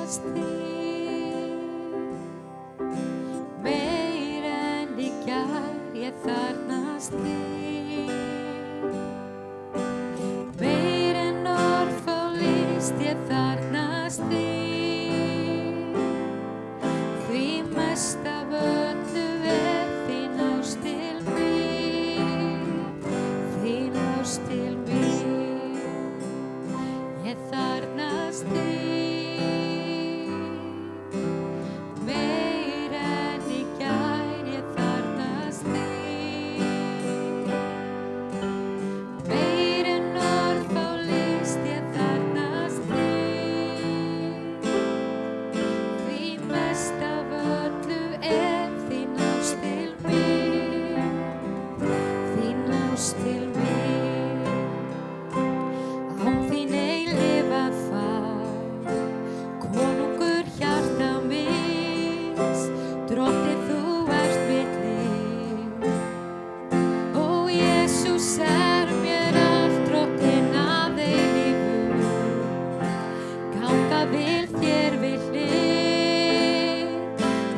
þarfnast þín. Meir en í gær, ég þarfnast þín. Meir en orð og list, ég þarfnast þín. Því mest af öllu þín ást til mín. Þín ást til mín. Ég þarfnast þín. Meir en í gær, ég þarfnast þín. Meir en orð og list, ég þarfnast þín. Því mest af öllu þín ást til mín. Þín ást til mín. Án þín ei lifa fá, konungur hjarta míns, drottinn þú ert mitt líf. Ó Jesús mér allt, drottinn að eilífu, ganga vil þér við hlið.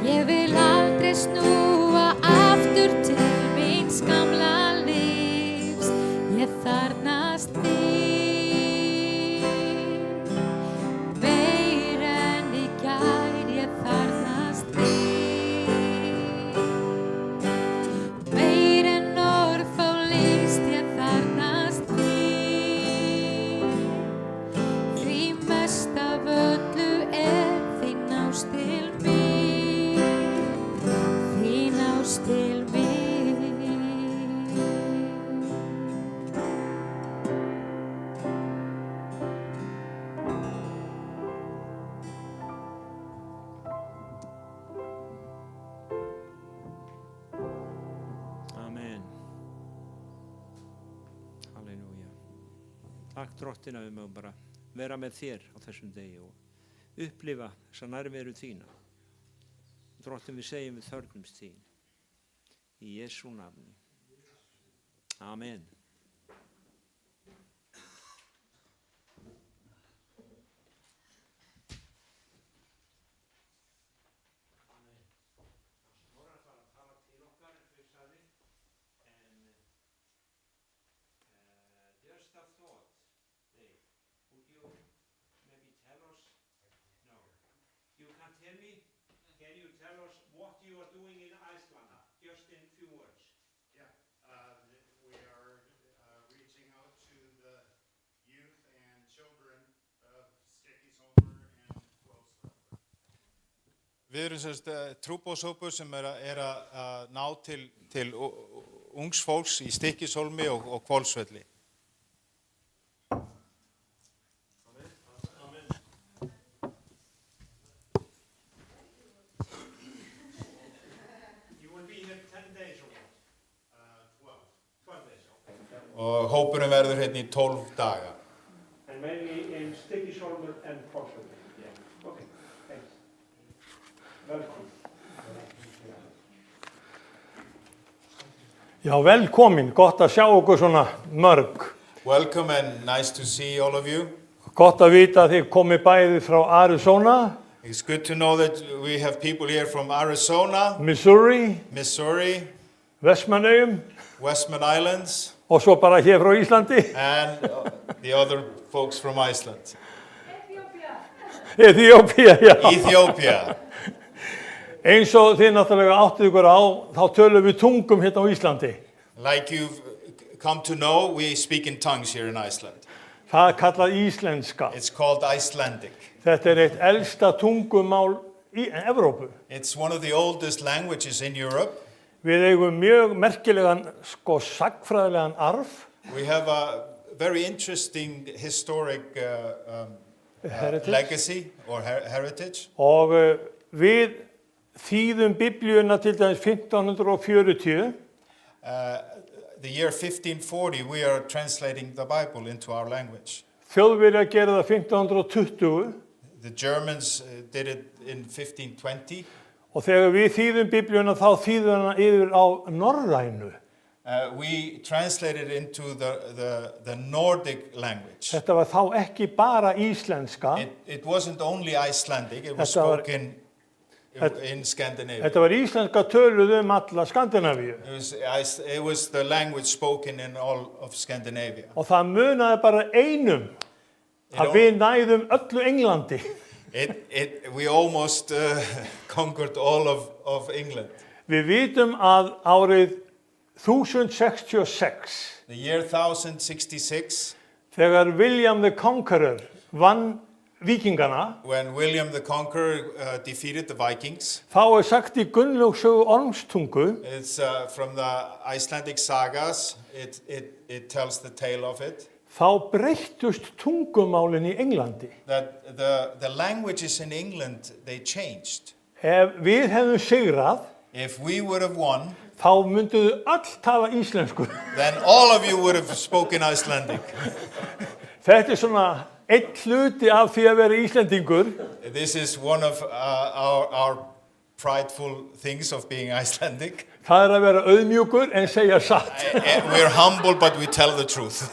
Ég vil aldrei snúa aftur til míns gamla lífs. Ég þarfnast þín. Meir en í gær, ég þarfnast þín. Meir en orð og list, ég þarfnast þín. Því mest af öllu þín ást til mín. Þín ást til mín. Amen. Halleluja. Takk drottin að við mögum bara vera með þér á þessum degi og upplifa þessa nærveru þína. Drottin, við segjum við þörfnumst þín. Í Jesú nafni. Amen. Just a thought, Dave. Would you maybe tell us? No. You can tell me. Can you tell us what you are doing in Iceland? Just in few words. Yeah, we are reaching out to the youth and children of Stykkishólmur and Hvolsvellir. Við erum sérst trúboðshópur sem er að ná til ungs fólks í Stykkishólmi og Hvolsvelli. Og hópurinn verður hérna í 12 daga. And mainly in Stykkishólmur and Hvolsvellir. Yeah. Okay. Thanks. Welcome. Já, velkomin, gott að sjá okkur svona mörg. Welcome and nice to see all of you. Gott að vita að þið komið bæði frá Arizona, It's good to know that we have people here from Arizona, Missouri, Vestmannaeyjum, Westman Islands, og svo bara hér frá Íslandi. and the other folks from Iceland. Ethiopia, já. Ethiopia. Eins og þið náttúrulega áttið ykkur á, þá tölum við tungum hérna á Íslandi. Like you've come to know, we speak in tongues here in Iceland. Það er kallað íslenska. It's called Icelandic. Þetta er eitt elsta tungumál í Evrópu. It's one of the oldest languages in Europe. Við eigum mjög merkilegan, sagnfræðilegan arf. We have a very interesting historic legacy or heritage. Og við þýðum Biblíuna til dæmis 1540. The year 1540, we are translating the Bible into our language. Þjóðverjar gera það 1520. The Germans did it in 1520. Og þegar við þýðum Biblíuna þá þýðum hana yfir á norrænu. we translated into the Nordic language. Þetta var þá ekki bara íslenska, It wasn't only Icelandic, it was Þetta var- spoken in Scandinavia. þetta var íslenska töluð alla Skandinavíu. It was the language spoken in all of Scandinavia. Og það munaði bara einum að við næðum öllu Englandi. We almost conquered all of England. Við vitum að árið 1066, The year 1066, þegar William the Conqueror vann vikingana, when William the Conqueror defeated the Vikings, þá sagt í Gunnlaugs sögu Ormstungu it's from the Icelandic sagas, it tells the tale of it, þá breyttust tungumálin í Englandi. that the languages in England, they changed. Ef við hefðum sigrað, If we would have won, þá mynduðu öll tala íslensku. then all of you would have spoken Icelandic. Þetta svona einn hluti af því að vera Íslendingur, This is one of our prideful things of being Icelandic. það að vera auðmjúkur en segja satt. We're humble, but we tell the truth.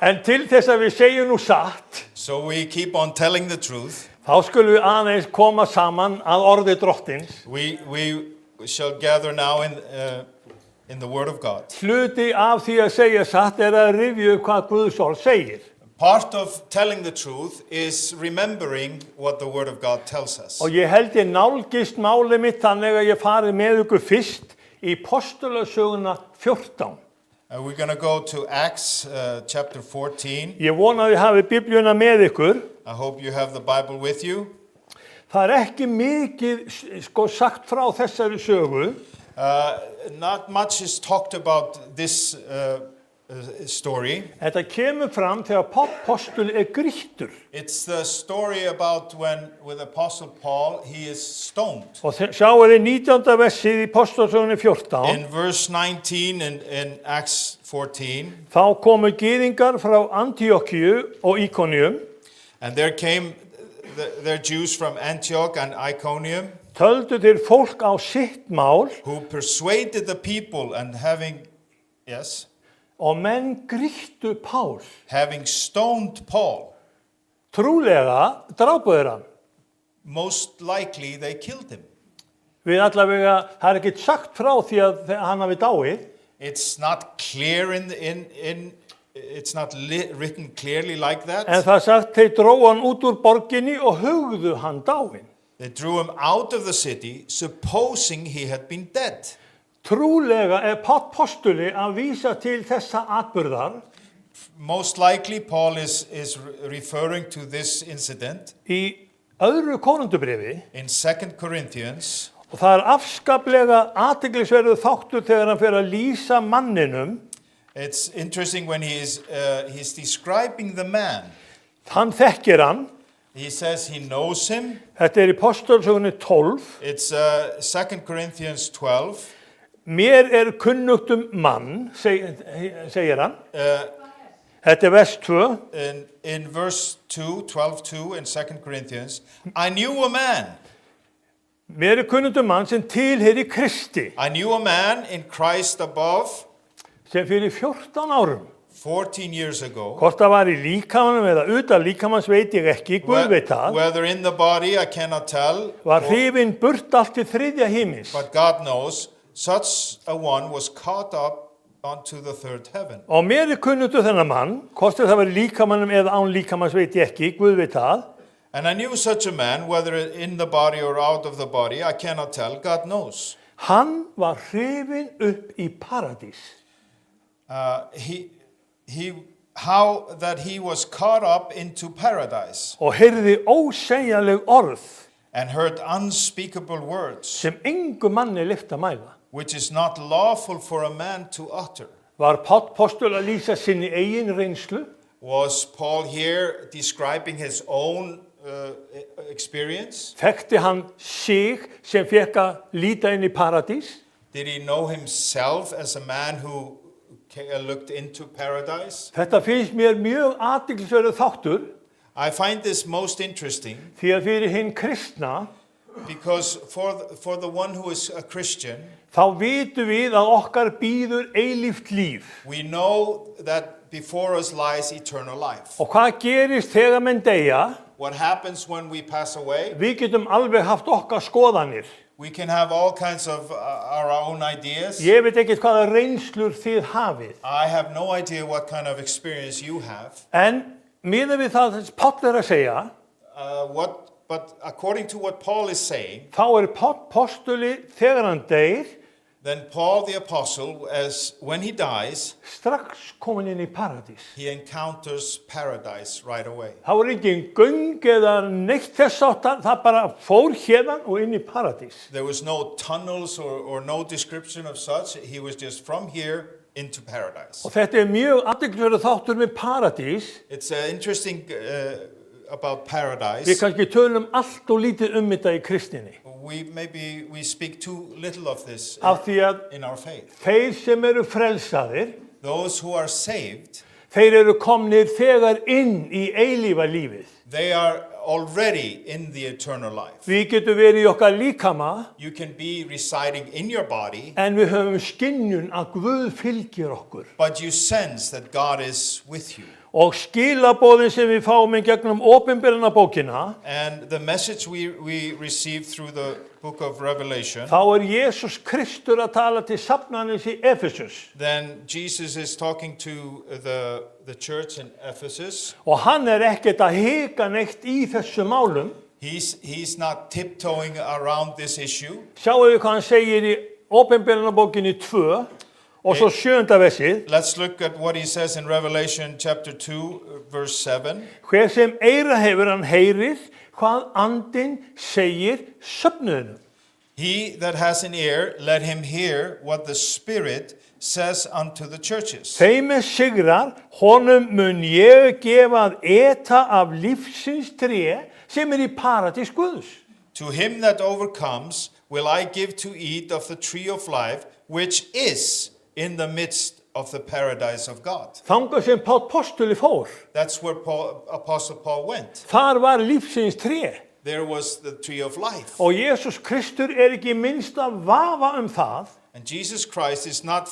En til þess að við segjum nú satt, So we keep on telling the truth. þá skulum við aðeins koma saman að orði drottins. We shall gather now in the Word of God. Hluti af því að segja satt að rifja upp hvað Guðs orð segir. Part of telling the truth is remembering what the Word of God tells us. Og ég held ég nálgist málið mitt þannig að ég fari með ykkur fyrst í Postulasöguna 14. We're going to go to Acts chapter 14. Ég vona að þið hafi Biblíuna með ykkur. I hope you have the Bible with you. Það ekki mikið sagt frá þessari sögu. Not much is talked about this story. Þetta kemur fram þegar postuli grýttur. It's the story about when with Apostle Paul, he is stoned. Og sjáu þið 19. versið í Postulasögunni 14. In verse 19 in Acts 14, Þá komu gyðingar frá Antíokkíu og Íkonium, and there came the Jews from Antioch and Iconium, töldu þeir fólk á sitt mál who persuaded the people and having og menn grýttu Pál. having stoned Paul, Trúlega drápu þeir hann. most likely they killed him. Við allavega, það ekkert sagt frá því að hann hafi dáið, It's not clear it's not written clearly like that. en það sagt þeir dróu hann út úr borginni og hugðu hann dáin. They drew him out of the city, supposing he had been dead. Trúlega Páll postuli að vísa til þessa atburðar Most likely Paul is referring to this incident í öðru Korintubréfi. in 2 Corinthians. Og það afskaplega athyglisverður þáttur þegar hann fer að lýsa manninum. It's interesting when he's describing the man. Hann þekkir hann. He says he knows him. Þetta í Postulasögunni 12. It's 2 Corinthians 12. Mér kunnugt mann, segir hann. Þetta vers 2. In verse 2, 12:2 in 2 Corinthians, I knew a man. Mér kunnugt mann sem tilheyri Kristi, I knew a man in Christ above sem fyrir 14 árum. 14 years ago. Hvort það var í líkamanum eða utan líkamans veit ég ekki, Guð veit það. Whether in the body, I cannot tell. Var hrifinn burt allt til þriðja himins. But God knows, such a one was caught up onto the third heaven. Og mér kunnugt þennan mann, hvort það var í líkamanum eða án líkamans veit ég ekki, Guð veit það. And I knew such a man, whether in the body or out of the body, I cannot tell, God knows. Hann var hrifinn upp í paradís. How that he was caught up into paradise Og heyrði ósegjanleg orð and heard unspeakable words, sem engum manni lyfta mæla. which is not lawful for a man to utter. Var Páll postuli að lýsa sinni eigin reynslu? Was Paul here describing his own experience? Þekkti hann sig sem fekk að líta inn í paradís? Did he know himself as a man who looked into paradise? Þetta finnst mér mjög athyglisverður þáttur I find this most interesting því að fyrir hinn kristna Because for the one who is a Christian, þá vitum við að okkar bíður eilíft líf. we know that before us lies eternal life. Og hvað gerist þegar menn deyja? What happens when we pass away? Við getum alveg haft okkar skoðanir. We can have all kinds of our own ideas. Ég veit ekkert hvaða reynslur þið hafið. I have no idea what kind of experience you have. En miðað við það sem Páll að segja, But according to what Paul is saying, þá postuli þegar hann deyr, then Paul the apostle, when he dies, strax komin inn í paradís. he encounters paradise right away. Það var engin göng eða neitt þess áttar, það bara fór hérðan og inn í paradís. There was no tunnels or no description of such. He was just from here into paradise. Og þetta mjög athyglisverður þáttur með paradís. It's interesting about paradise. Við kannski tölum allt og lítið þetta í kristinni. We speak too little of this Af því að in our faith. þeir sem eru frelsaðir, Those who are saved, þeir eru komnir þegar inn í eilífa lífið. they are already in the eternal life. Við getum verið í okkar líkama, You can be residing in your body, en við höfum skynjun að Guð fylgir okkur. but you sense that God is with you. Og skilaboðin sem við fáum í gegnum opinberana bókina, And the message we receive through the book of Revelation, þá Jesús Kristur að tala til safnanis í Efesus. then Jesus is talking to the church in Ephesus. Og hann ekkert að hika neitt í þessu málum. He's not tiptoeing around this issue. Sjáu við hvað hann segir í opinberana bókinni 2 og svo 7. versið. Let's look at what he says in Revelation chapter 2, verse 7. Hver sem eyra hefur hann heyrið hvað andinn segir söfnuðinum. He that has an ear, let him hear what the Spirit says unto the churches. Þeim sigrar, honum mun ég gefa að eta af lífsins tré sem í paradís Guðs. To him that overcomes will I give to eat of the tree of life, which is in the midst of the paradise of God. Þangað sem Páll postuli fór, That's where Apostle Paul went. þar var lífsins tré. There was the tree of life. Og Jesús Kristur ekki minnst að vafa það, And Jesus Christ is not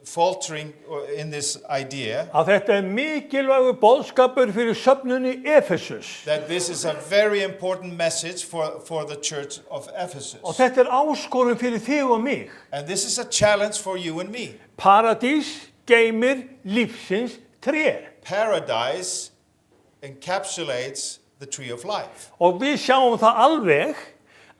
faltering in this idea að þetta mikilvægur boðskapur fyrir söfnunni Efesus. that this is a very important message for the church of Ephesus. Og þetta áskorun fyrir þig og mig. And this is a challenge for you and me. Paradís geymir lífsins tré. Paradise encapsulates the tree of life. Og við sjáum það alveg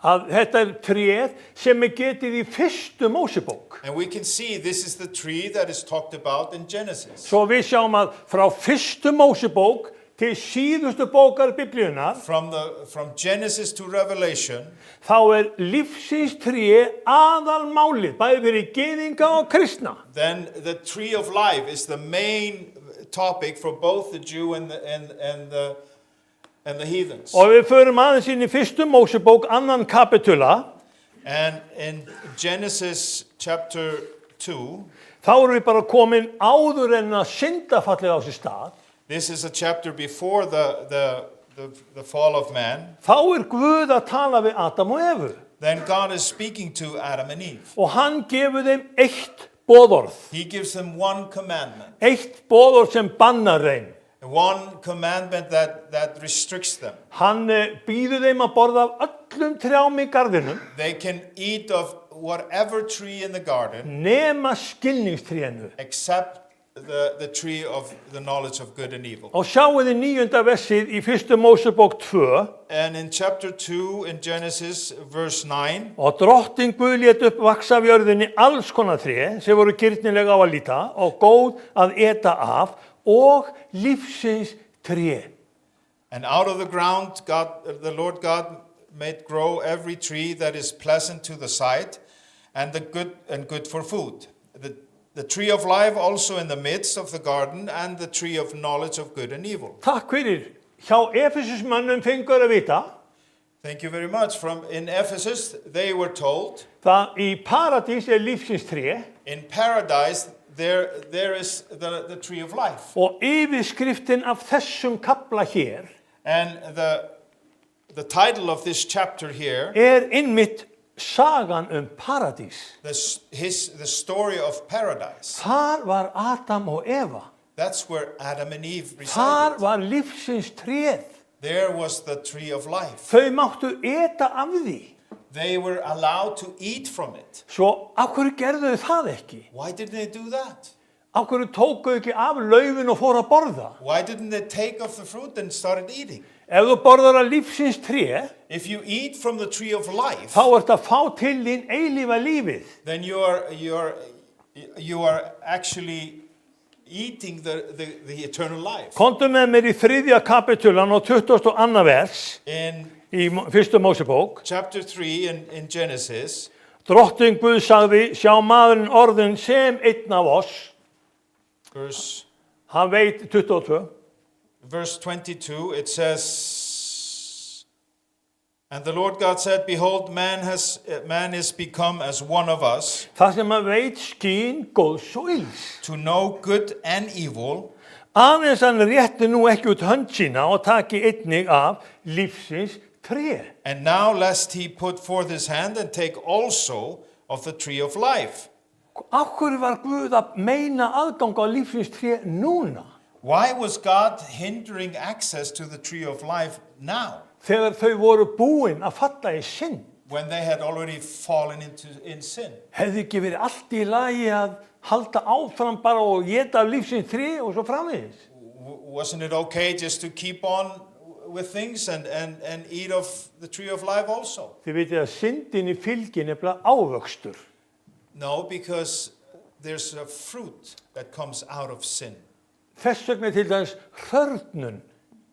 að þetta tréð sem getið í fyrstu Mósebók. And we can see this is the tree that is talked about in Genesis. Svo við sjáum að frá fyrstu Mósebók til síðustu bókar Biblíunar, From Genesis to Revelation, þá lífsins tré aðalmálið, bæði fyrir gyðinga og kristna. then the tree of life is the main topic for both the Jew and the heathens. Og við förum aðeins inn í fyrstu Mósebók, 2. kapitula, And in Genesis chapter 2, þá erum við bara komin áður en að syndafallið á sér stað. this is a chapter before the fall of man. Þá Guð að tala við Adam og Evu. Then God is speaking to Adam and Eve. Og hann gefur þeim eitt boðorð. He gives them one commandment. Eitt boðorð sem bannar þeim. One commandment that restricts them. Hann býður þeim að borða af öllum trjám í garðinum They can eat of whatever tree in the garden nema skilningstrénu. except the tree of the knowledge of good and evil. Og sjáu þið 9. versið í fyrstu Mósebók 2. And in chapter 2 in Genesis, verse 9, Og drottin Guð lét upp vaxa af jörðinni alls konar tré sem voru girnilega á að líta og góð að eta af og lífsins tré. and out of the ground the Lord God made grow every tree that is pleasant to the sight and good for food. The tree of life also in the midst of the garden and the tree of knowledge of good and evil. Takk fyrir. Hjá Efesusmönnum fengur að vita Thank you very much. In Ephesus, they were told, það í paradís lífsins tré in paradise, there is the tree of life. og yfirskriftin af þessum kafla hér And the title of this chapter here, einmitt sagan paradís. the story of paradise. Þar var Adam og Eva. That's where Adam and Eve Þar resided. var lífsins tréð. There was the tree of life. Þau máttu eta af því. They were allowed to eat from it. Svo af hverju gerðu þau það ekki? Why didn't they do that? Af hverju tóku þau ekki af laufin og fóru að borða? Why didn't they take off the fruit and started eating? Ef þú borðar af lífsins tré, If you eat from the tree of life, þá ert að fá til þín eilífa lífið. then you are actually eating the eternal life. Komdu með mér í 3. kapitulan og 22. vers In í 1. Mósebók. chapter 3 in Genesis, Drottinn Guð sagði, sjá maðurinn orðin sem einn af oss. Hann veit 22. verse 22, it says, and the Lord God said, behold, man is become as one of us, Það sem hann veit skín góðs og ills. to know good and evil. Aðeins hann rétti nú ekki út hönd sína og taki einnig af lífsins tré. And now lest he put forth his hand and take also of the tree of life. Af hverju var Guð að meina aðgang á lífsins tré núna? Why was God hindering access to the tree of life now, Þegar þau voru búin að falla í synd. when they had already fallen in sin? Hefði ekki verið allt í lagi að halda áfram bara og éta af lífsins tré og svo framvegis? Wasn't it okay just to keep on with things and eat of the tree of life also? Þið vitið að syndinni fylgir nefnilega ávöxtur. No, because there's a fruit that comes out of sin. Þess vegna til dæmis hrörnun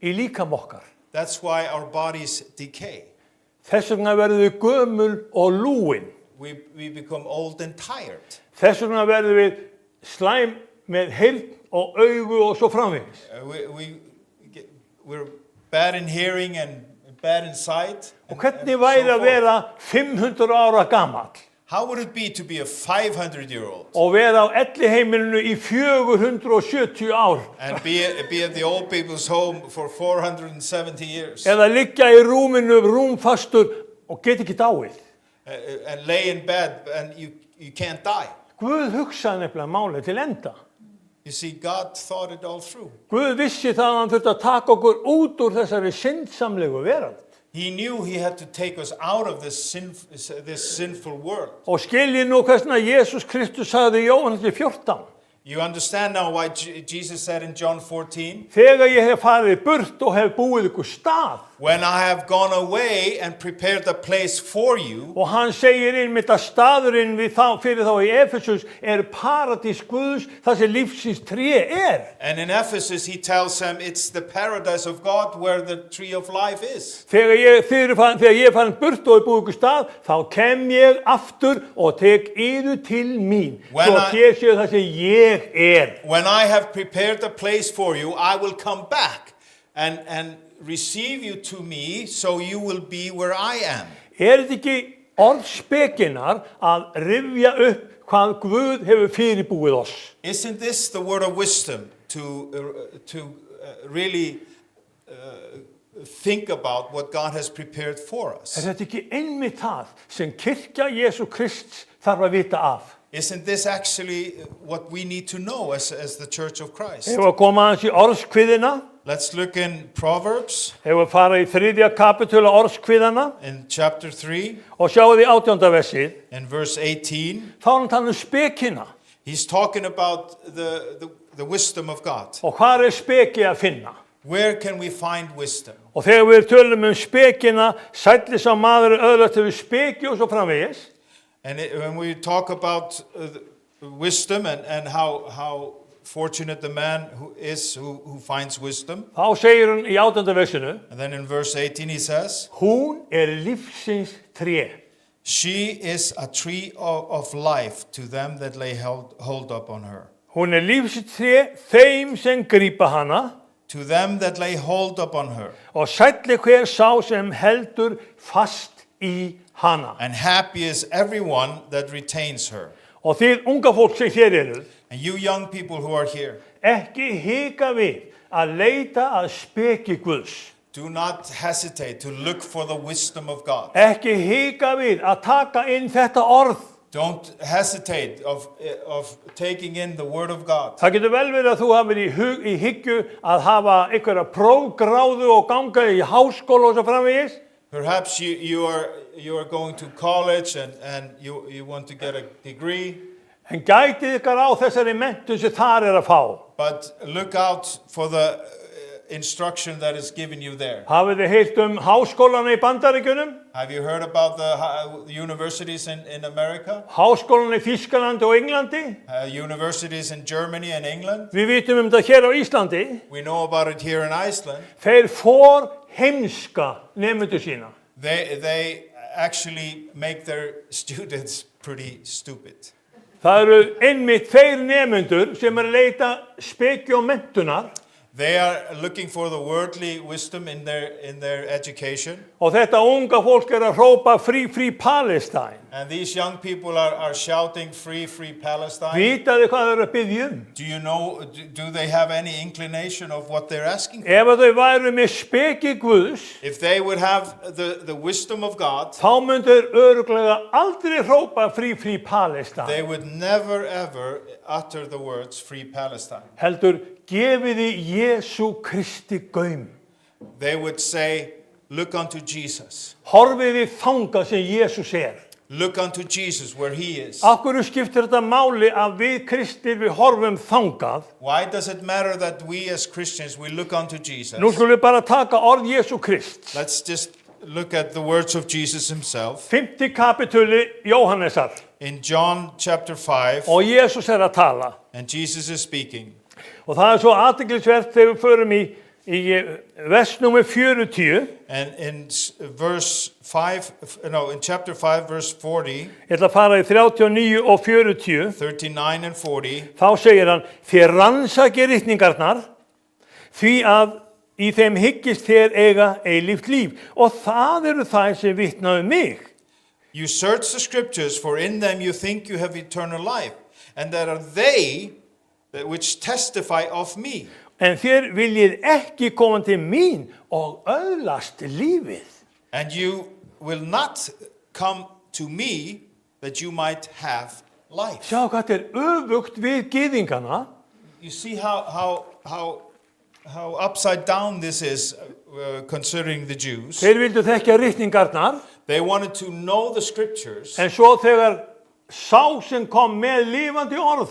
í líkam okkar. That's why our bodies decay. Þess vegna verðum við gömul og lúin. We become old and tired. Þess vegna verðum við slæm með heyrn og augu og svo framvegis. We're bad in hearing and bad in sight. Og hvernig væri að vera 500 ára gamall How would it be to be a 500-year-old og vera á elliheimilinu í 470 ár and be at the old people's home for 470 years eða liggja í rúminu rúmfastur og get ekki dáið? and lay in bed and you can't die? Guð hugsaði nefnilega málið til enda. You see, God thought it all through. Guð vissi það að hann þurfti að taka okkur út úr þessari syndsamlegu veröld. He knew he had to take us out of this sinful world. Og skiljið nú hversna Jesús Kristus sagði í Jóhannes 14. You understand now why Jesus said in John 14, Þegar ég hef farið burt og hef búið ykkur stað. when I have gone away and prepared a place for you. Og hann segir einmitt að staðurinn fyrir þá í Efesus paradís Guðs, þar sem lífsins tré And in Ephesus he tells them it's the paradise of God where the tree of life is. Þegar ég er farin burt og hef búið ykkur stað, þá kem ég aftur og tek yður til mín. Svo þér séu það sem ég When I have prepared a place for you, I will come back and receive you to me, so you will be where I am. Þetta ekki orðspekinar að rifja upp hvað Guð hefur fyrirbúið oss? Isn't this the word of wisdom to really think about what God has prepared for us? Þetta ekki einmitt það sem kirkja Jesú Krists þarf að vita af? Isn't this actually what we need to know as the Church of Christ? Hefur að koma aðeins í orðskviðina? Let's look in Proverbs Hefur að fara í 3. kapitula orðskviðana in chapter 3 og sjáu því 18. versið. in verse 18. Þá er hann talað spekina. He's talking about the wisdom of God. Og hvar speki að finna? Where can we find wisdom? Og þegar við tölum spekina, sælli sá maður öðlast við speki og svo framvegis. And when we talk about wisdom and how fortunate the man who finds wisdom, Þá segir hann í 18. versinu, and then in verse 18 he says, hún lífsins tré. she is a tree of life to them that lay hold up on her. Hún lífsins tré þeim sem grípa hana To them that lay hold up on her. og sælli hver sá sem heldur fast í hana. And happy is everyone that retains her. Og þið unga fólk sem hér eruð, And you young people who are here, ekki hika við að leita að speki Guðs. Do not hesitate to look for the wisdom of God. Ekki hika við að taka inn þetta orð. Don't hesitate of taking in the word of God. Það getur vel verið að þú hafir í hyggju að hafa einhverja prófgráðu og ganga í háskóla og svo framvegis. Perhaps you are going to college and you want to get a degree. En gætið ykkar á þessari menntun sem þar að fá. But look out for the instruction that is given you there. Hafið þið heyrt háskólana í Bandaríkjunum? Have you heard about the universities in America? Háskólana í Þýskalandi og Englandi? Universities in Germany and England? Við vitum þetta hér á Íslandi. We know about it here in Iceland. Þeir heimska nemendur sína. They actually make their students pretty stupid. Það eru einmitt þeir nemendur sem að leita speki og menntunar. They are looking for the worldly wisdom in their education. Og þetta unga fólk að hrópa free Palestine. And these young people are shouting free Palestine. Vitaðu hvað þeir eru að biðja um? Do you know, do they have any inclination of what they're asking for? Ef þau væru með speki Guðs, If they would have the wisdom of God, þá myndu þeir örugglega aldrei hrópa free Palestine. they would never ever utter the words free Palestine. Heldur gefiði Jesú Kristi gaum. They would say, look unto Jesus. Horfiði þangað sem Jesús er. Look unto Jesus where he is. Af hverju skiptir þetta máli að við kristir við horfum þangað? Why does it matter that we as Christians, we look unto Jesus? Nú skulum við bara taka orð Jesú Krist. Let's just look at the words of Jesus himself. 5. kapitúli Jóhannesar. In John chapter 5, Og Jesús að tala. and Jesus is speaking. Og það svo athyglisvert þegar við förum í vers nummer 40. And in chapter 5, verse 40, Ég ætla að fara í 39 og 40. 39 and 40, Þá segir hann, þér rannsakið ritningarnar, því að í þeim hyggist þér eiga eilíft líf. Og það eru þær sem vitna mig. you search the scriptures, for in them you think you have eternal life, and that are they that which testify of me. En þér viljið ekki koma til mín og öðlast lífið. And you will not come to me that you might have life. Sjá hvað þetta öfugt við gyðingana. You see how upside down this is concerning the Jews. Þeir vildu þekkja ritningarnar, They wanted to know the scriptures. en svo þegar sá sem kom með lifandi orð,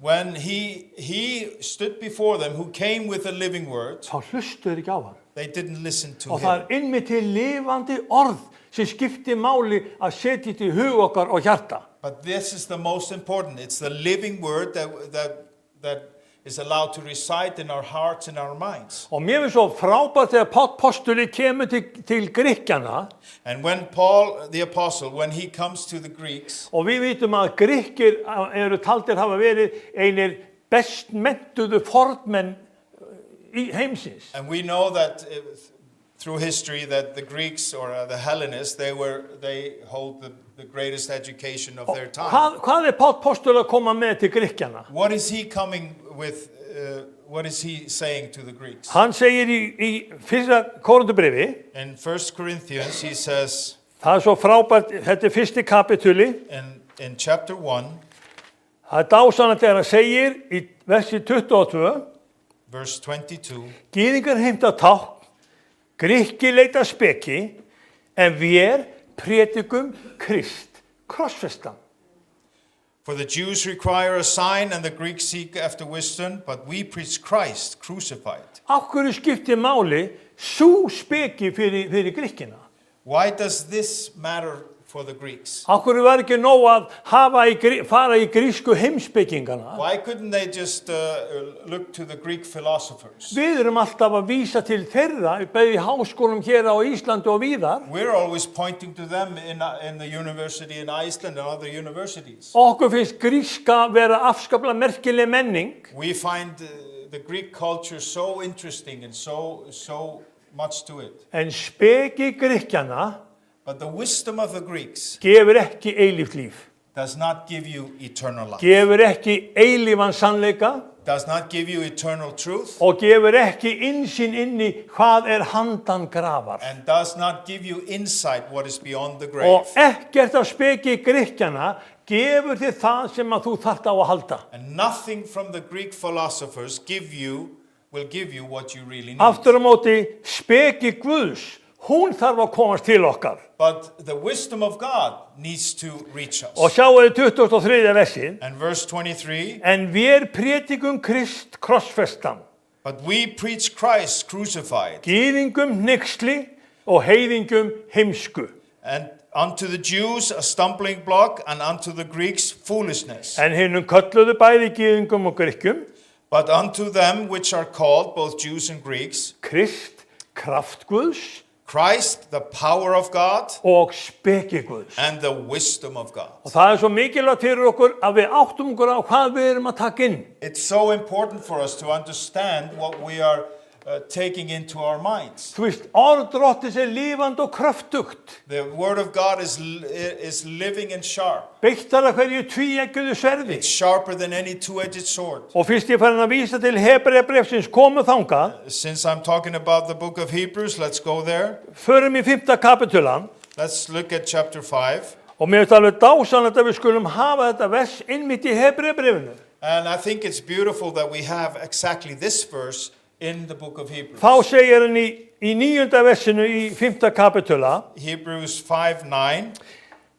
When he stood before them, who came with a living word, þá hlustuðu ekki á hann. they didn't listen to Og það him. innmitt til lifandi orð sem skiptir máli að setja þetta í hug okkar og hjarta. But this is the most important. It's the living word that is allowed to reside in our hearts and our minds. Og mér finnst svo frábært þegar Páll postuli kemur til Grikkjana, And when Paul, the apostle, when he comes to the Greeks, og við vitum að Grikkir eru taldir hafa verið einir best menntuðu fornmenn í heimsins. and we know that through history that the Greeks or the Hellenists, they hold the greatest education of their time. Hvað Páll postuli að koma með til Grikkjana? What is he coming with? What is he saying to the Greeks? Hann segir í 1. Korintubréfi, In 1 Corinthians, he says það svo frábært, þetta 1. kapitúli, in chapter 1, það dásanlegt þegar hann segir í versi 22, verse 22, gyðingar heimta tákn, Grikki leita speki, en vér prédikum Krist, krossfestan. for the Jews require a sign and the Greeks seek after wisdom, but we preach Christ crucified. Af hverju skiptir máli sú speki fyrir Grikkina? Why does this matter for the Greeks? Af hverju var ekki nóg að fara í grísku heimspekingana? Why couldn't they just look to the Greek philosophers? Við erum alltaf að vísa til þeirra, bæði í háskólum hér á Íslandi og víðar. We're always pointing to them in the university in Iceland and other universities. Okkur finnst gríska vera afskaplega merkileg menning. We find the Greek culture so interesting and so much to it. En speki Grikkjana But the wisdom of the Greeks gefur ekki eilíft líf. does not give you eternal life. Gefur ekki eilífan sannleika. does not give you eternal truth, og gefur ekki innsýn inn í hvað handan grafar. and does not give you insight what is beyond the grave. Og ekkert af speki Grikkjana gefur þér það sem að þú þarft á að halda. And nothing from the Greek philosophers will give you what you really need. Aftur á móti speki Guðs, hún þarf að komast til okkar. But the wisdom of God needs to reach us. Og sjáu þið 23. versið. And verse 23, En vér prédikum Krist krossfestan, but we preach Christ crucified, gyðingum hneyksli og heiðingum heimsku. and unto the Jews a stumbling block, and unto the Greeks foolishness. En hinum kölluðu bæði gyðingum og Grikkjum, But unto them which are called, both Jews and Greeks, Krist kraft Guðs Christ, the power of God, og speki Guðs. and the wisdom of God. Og það svo mikilvægt fyrir okkur að við áttum okkur á hvað við erum að taka inn. It's so important for us to understand what we are taking into our minds. Þú veist, orð Drottins lifandi og kröftugt. The word of God is living and sharp. Beittar af hverju tvíeggjuðu sverði. It's sharper than any two-edged sword. Og fyrst ég farin að vísa til Hebreabréfsins komu þangað, Since I'm talking about the book of Hebrews, let's go there. förum í 5. kapitulan, Let's look at chapter 5. og mér finnst alveg dásanlegt að við skulum hafa þetta vers innmitt í Hebreabréfinu. And I think it's beautiful that we have exactly this verse in the book of Hebrews. Þá segir hann í 9. versinu í 5. kapitula, Hebrews 5:9.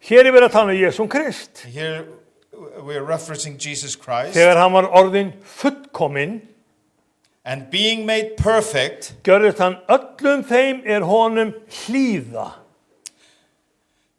hér er verið að tala um Jesúm Krist. Here we're referencing Jesus Christ. Þegar hann var orðinn fullkominn, And being made perfect, gjörðist hann öllum þeim honum hlýða.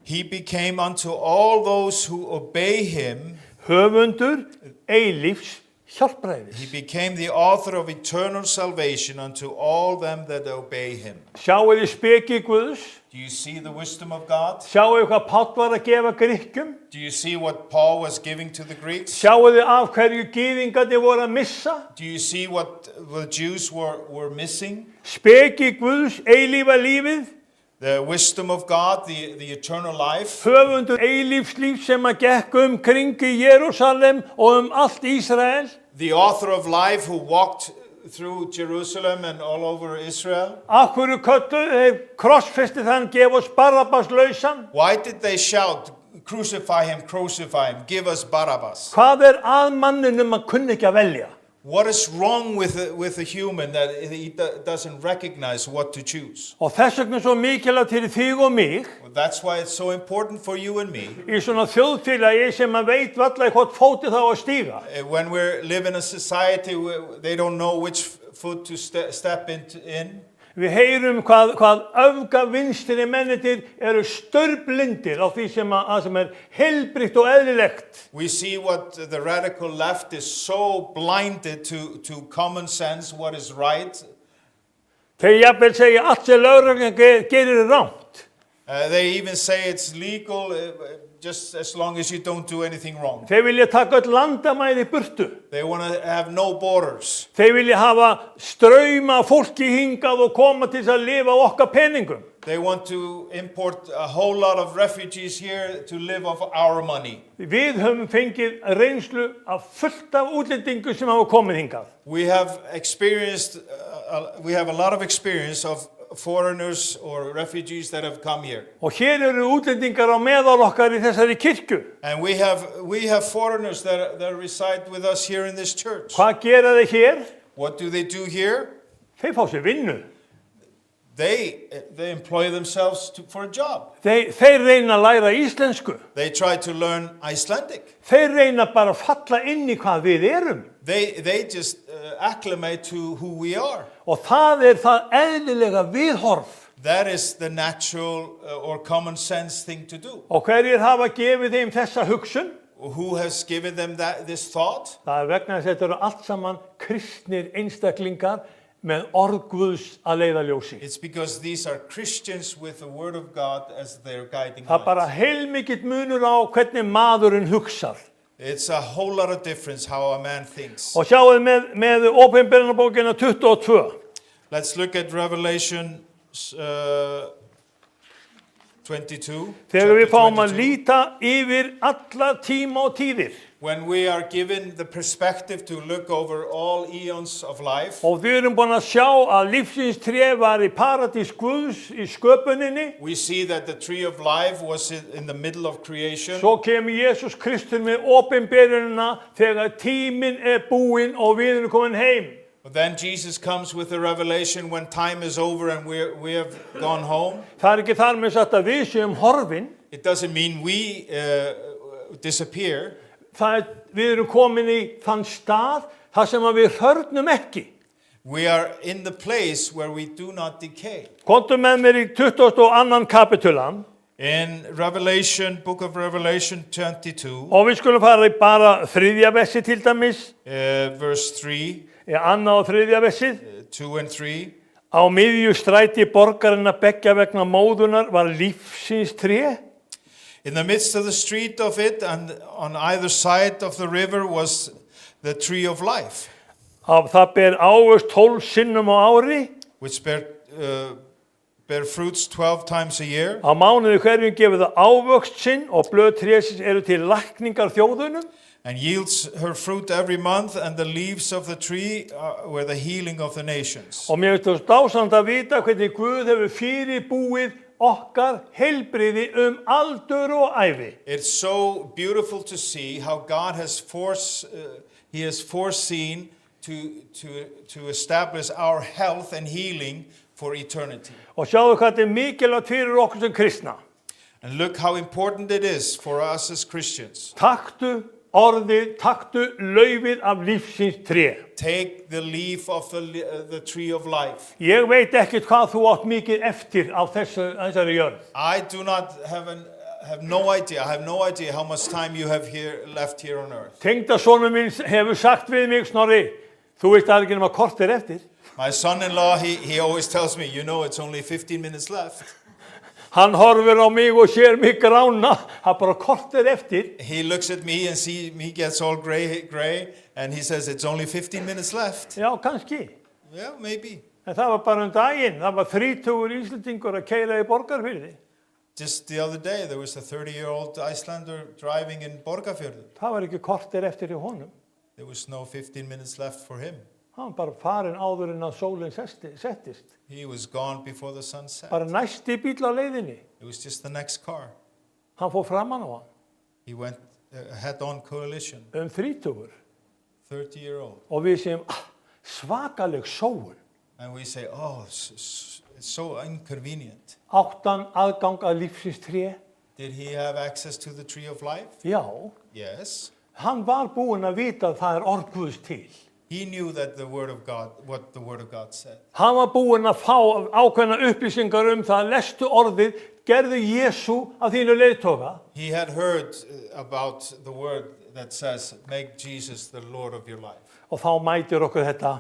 he became unto all those who obey him. Höfundur eilífs hjálpræðis. He became the author of eternal salvation unto all them that obey him. Sjáu þið speki Guðs, Do you see the wisdom of God? sjáu þið hvað Páll var að gefa Grikkjum, Do you see what Paul was giving to the Greeks? sjáu þið af hverju gyðingarnir voru að missa, Do you see what the Jews were missing? speki Guðs eilífa lífið, The wisdom of God, the eternal life. höfundur eilífs líf sem að gekk kringi Jerúsalem og allt Ísrael. The author of life who walked through Jerusalem and all over Israel. Af hverju kölluðu þeir krossfesti þann, gefa oss Barabbas lausan? Why did they shout, crucify him, give us Barabbas? Hvað að manninum að kunna ekki að velja? What is wrong with a human that he doesn't recognize what to choose? Og þess vegna svo mikilvægt fyrir þig og mig, Well, that's why it's so important for you and me. í svona þjóðfélagi sem að veit varla í hvort fóti þá að stíga. When we live in a society where they don't know which foot to step in. Við heyrum hvað öfga vinstri mennitir eru störblindir á því sem heilbrigt og eðlilegt. We see what the radical left is so blinded to common sense, what is right. Þeir jafnvel segja allt sem lögreglan gerir rangt. They even say it's legal just as long as you don't do anything wrong. Þeir vilja taka öll landamæri í burtu. They want to have no borders. Þeir vilja hafa strauma fólki hingað og koma til að lifa á okkar peningum. They want to import a whole lot of refugees here to live off our money. Við höfum fengið reynslu af fullt af útlendingum sem hafa komið hingað. We have a lot of experience of foreigners or refugees that have come here. Og hér eru útlendingar á meðal okkar í þessari kirkju. And we have foreigners that reside with us here in this church. Hvað gera þeir hér? What do they do here? Þeir fá sér vinnu. They employ themselves for a job. Þeir reyna að læra íslensku. They try to learn Icelandic. Þeir reyna bara að falla inn í hvað við erum. They just acclimate to who we are. Og það það eðlilega viðhorf. That is the natural or common sense thing to do. Og hverjir hafa gefið þeim þessa hugsun? Who has given them this thought? Það vegna þess að þetta eru allt saman kristnir einstaklingar með orð Guðs að leiðarljósi. It's because these are Christians with the word of God as their guiding Það bara light. heilmikill munur á hvernig maðurinn hugsar. It's a whole lot of difference how a man thinks. Og sjáuð með Åpenbarabókina 22. Let's look at Revelation 22. Þegar við chapter fáum að 22. líta yfir alla tíma og tíðir When we are given the perspective to look over all eons of life, og við erum búin að sjá að lífsins tré var í paradís Guðs í sköpuninni, we see that the tree of life was in the middle of creation. svo kemur Jesús Kristur með opinberunina þegar tíminn búinn og við erum komin heim. But then Jesus comes with the revelation when time is over and we have gone home. Það ekki þar með sagt að við séum horfin, It doesn't mean we disappear. við erum komin í þann stað þar sem að við hörnum ekki. We are in the place where we do not decay. Komdu með mér í 22. kapitulan In Revelation, book of Revelation 22, og við skulum fara í bara 3. versi til dæmis, verse 3, annað og 3. versið. 2 and 3. Á miðju stræti borgarinnar beggja vegna móðunar var lífsins tré. In the midst of the street of it and on either side of the river was the tree of life, Það ber ávöxt 12 sinnum á ári. which bear fruits 12 times a year. Á mánuði hverjum gefur það ávöxt sinn og blöð trésins eru til lækningar þjóðunum. And yields her fruit every month, and the leaves of the tree were the healing of the nations. Og mér finnst það dásamt að vita hvernig Guð hefur fyrirbúið okkar heilbriði aldur og ævi. It's so beautiful to see how God has foreseen to establish our health and healing for eternity. Og sjáðu hvað þetta mikilvægt fyrir okkur sem kristna. And look how important it is for us as Christians. Taktu orðið, taktu laufið af lífsins tré. Take the leaf of the tree of life. Ég veit ekkert hvað þú átt mikið eftir á þessari jörð. I do not have no idea. I have no idea how much time you have left here on earth. Tengdasonur minn hefur sagt við mig, Snorri, þú veist það ekki nema korter eftir. My son-in-law, he always tells me, you know, it's only 15 minutes left. Hann horfir á mig og sér mig grána, það bara korter eftir. He looks at me and he gets all gray, and he says, it's only 15 minutes left. Já, kannski. Yeah, maybe. En það var bara daginn, það var 30 Íslendingur að keyra í Borgarfirði. Just the other day, there was a 30-year-old Icelander driving in Borgarfjörður. Það var ekki korter eftir í honum. There was no 15 minutes left for him. Hann var bara farin áður en að sólinn settist. He was gone before the sun set. Bara næsti bíll á leiðinni. It was just the next car. Hann fór framan á hann. He went head-on collision, 30. 30-year-old. Og við segjum, svakaleg sóun. And we say, oh, it's so inconvenient. Áttan aðgang að lífsins tré. Did he have access to the tree of life? Já, Yes. hann var búinn að vita að það orð Guðs til. He knew that what the word of God said. Hann var búinn að fá ákveðna upplýsingar það, lestu orðið, gerðu Jesú að þínu leiðtoga. He had heard about the word that says, make Jesus the Lord of your life. Og þá mætir okkur þetta,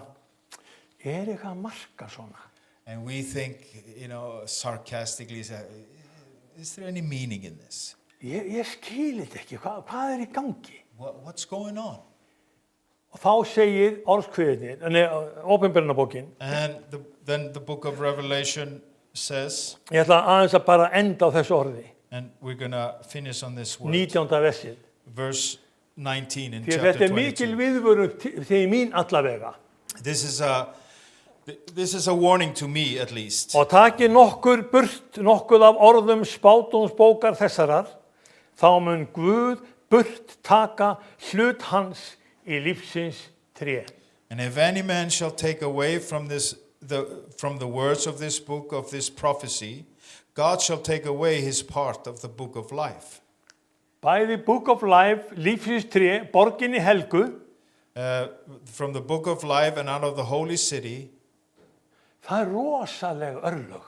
eitthvað marka svona? And we think, sarcastically, is there any meaning in this? Ég skil þetta ekki, hvað í gangi? What's going on? Og þá segir orðskviðinni, Opinberunarbókin. And then the book of Revelation says, Ég ætla aðeins að bara enda á þessu orði. and we're going to finish on this word, 19. versið. verse 19 in Því chapter þetta mikil 22. viðvörun til mín allavega. This is a warning to me, at least. Og taki nokkuð af orðum spádómsbókar þessarar, þá mun Guð burt taka hlut hans í lífsins tré. And if any man shall take away from the words of this book of this prophecy, God shall take away his part of the book of life. Bæði Book of Life, lífsins tré, borginni helgu, From the book of life and out of the holy city, það rosaleg örlög.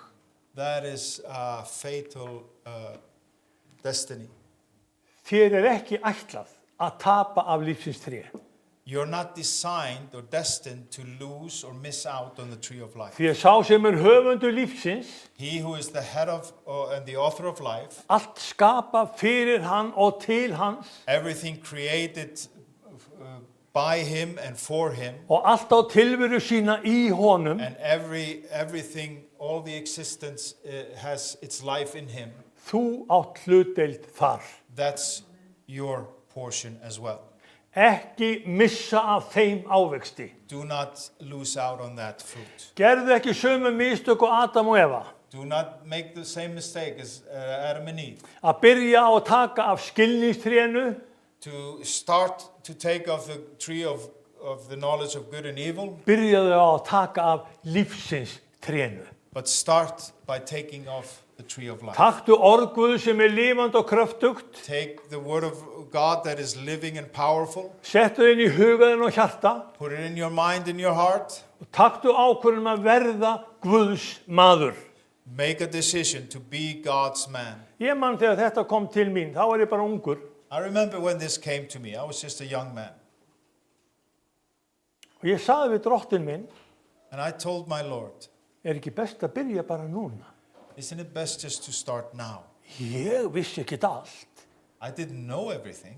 that is a fatal destiny. Þér ekki ætlað að tapa af lífsins tré. You're not designed or destined to lose or miss out on the tree of life. Því sá sem höfundur lífsins, He who is the head of and the author of life, allt skapa fyrir hann og til hans, everything created by him and for him, og allt á tilveru sína í honum, and everything, all the existence has its life in him. þú átt hlutdeild þar. That's your portion as well. Ekki missa af þeim ávexti. Do not lose out on that fruit. Gerðu ekki sömu mistök og Adam og Eva. Do not make the same mistake as Adam and Eve. Að byrja á að taka af skilningstrénu, To start to take of the tree of the knowledge of good and evil, byrjaðu á að taka af lífsins trénu. but start by taking off the tree of life. Taktu orð Guðs sem lifandi og kröftugt, Take the word of God that is living and powerful, settu inn í hugaðin og hjarta put it in your mind and your heart, og taktu ákvörðun að verða Guðs maður. make a decision to be God's man. Ég man þegar þetta kom til mín, þá var ég bara ungur I remember when this came to me, I was just a young man. og ég sagði við drottin minn, And I told my Lord, ekki best að byrja bara núna? isn't it best just to start now? Ég vissi ekki allt. I didn't know everything.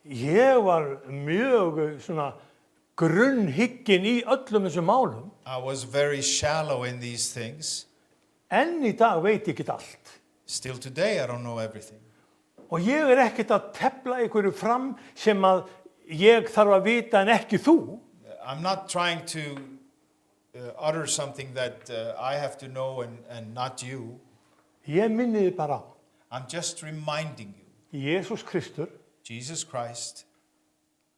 Ég var mjög svona grunnhygginn í öllum þessum málum. I was very shallow in these things. Enn í dag veit ég ekki allt. Still today, I don't know everything. Og ég ekkert að tefla einhverju fram sem að ég þarf að vita en ekki þú. I'm not trying to utter something that I have to know and not you. Ég minni þið bara á. I'm just reminding you, Jesús Kristur, Jesus Christ,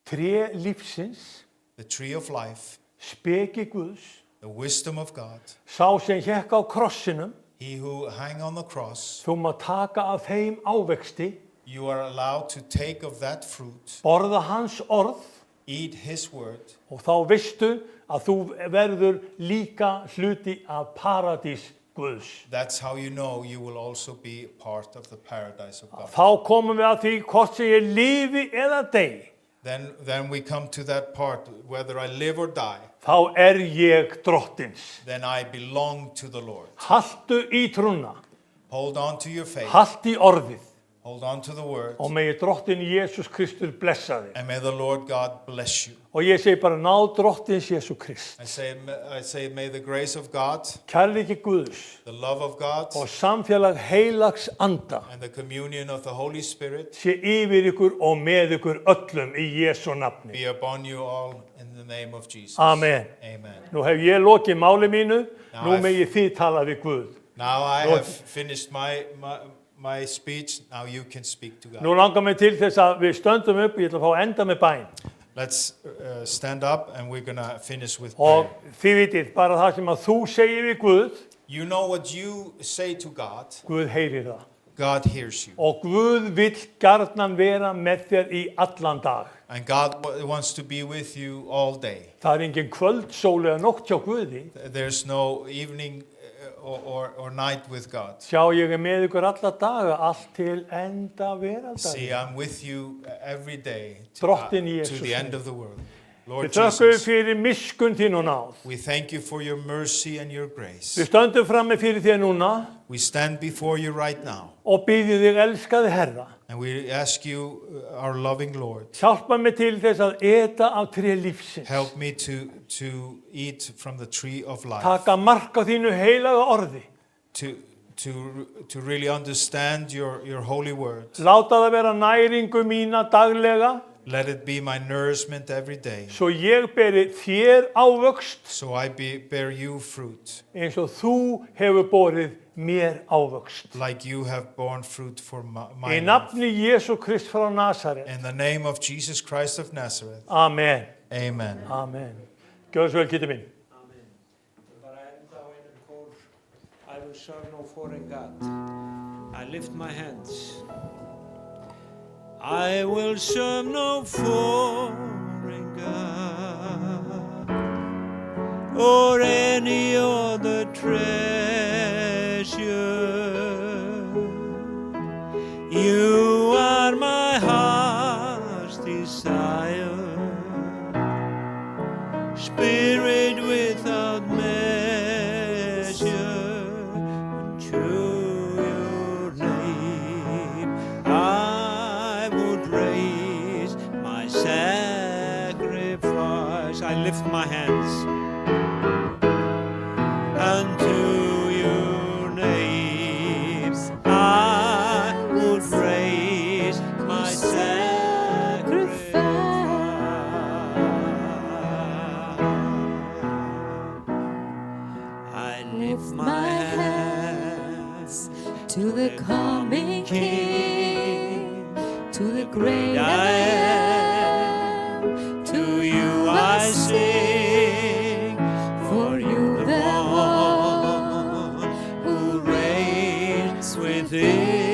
tré lífsins, the tree of life, speki Guðs, the wisdom of God, sá sem hékk á krossinum, he who hang on the cross, þú má taka af þeim ávexti, you are allowed to take of that fruit, borða hans orð eat his word, og þá veistu að þú verður líka hluti af paradís Guðs. that's how you know you will also be part of the paradise of God. Þá komum við að því hvort sem ég lifi eða dey. Then we come to that part, whether I live or die, Þá ég drottins. then I belong to the Lord. Haltu í trúna, Hold on to your faith, haltu í orðið hold on to the word, og megi drottin Jesús Kristur blessa þig. and may the Lord God bless you. Og ég segi bara ná drottins Jesús Krist. I say, may the grace of God, Kærleiki Guðs the love of God, og samfélag heilags anda and the communion of the Holy Spirit sé yfir ykkur og með ykkur öllum í Jesu nafni. be upon you all in the name of Jesus. Amen. Amen. Nú hef ég lokið máli mínu, Now nú I've- megi þið tala við Guð. Now I Lord- have finished my speech. Now you can speak to God. Nú langar mig til þess að við stöndum upp, ég ætla að fá að enda með bæn. Let's stand up and we're going to finish with Og prayer. þið vitið, bara það sem að þú segir við Guð, You know what you say to God, Guð heyrir það. God hears you. Og Guð vill gjarnan vera með þér í allan dag. And God wants to be with you all day. Það engin kvöldsól eða nótt hjá Guði. There's no evening or night with God. Sjá, ég með ykkur alla daga, allt til enda See, veraldar. I'm with you every day Drottinn to Jesús the end minn. of the world. Lord Við þökkum Jesus, fyrir miskun þín og náð. we thank you for your mercy and your grace. Við stöndum frammi fyrir þér núna We stand before you right now, og byggjum þig elskaði Herra. and we ask you, our loving Lord, Hjálpa mig til þess að eta af tré lífsins. help me to eat from the tree of life, Taka mark á þínu heilaga orði. to really understand your holy word. Láta það vera næringu mína daglega, Let it be my nourishment every day, svo ég beri þér ávöxt so I bear you fruit, eins og þú hefur borið mér ávöxt. like you have borne fruit for my Í life. nafni Jésu Krist frá Nasaret. In the name of Jesus Christ of Nazareth, Amen. amen. Amen. Gjörðu svo vel, Kitty minn. Amen. Bara enda á einum kór. I will serve no foreign God. I lift my hands. I will serve no foreign God or any other treasure. You are my heart's desire. Spirit without measure, and to your name I would raise my sacrifice. I lift my hands unto my hands to the coming King, to the great I am. To you I sing, for you the one who reigns within.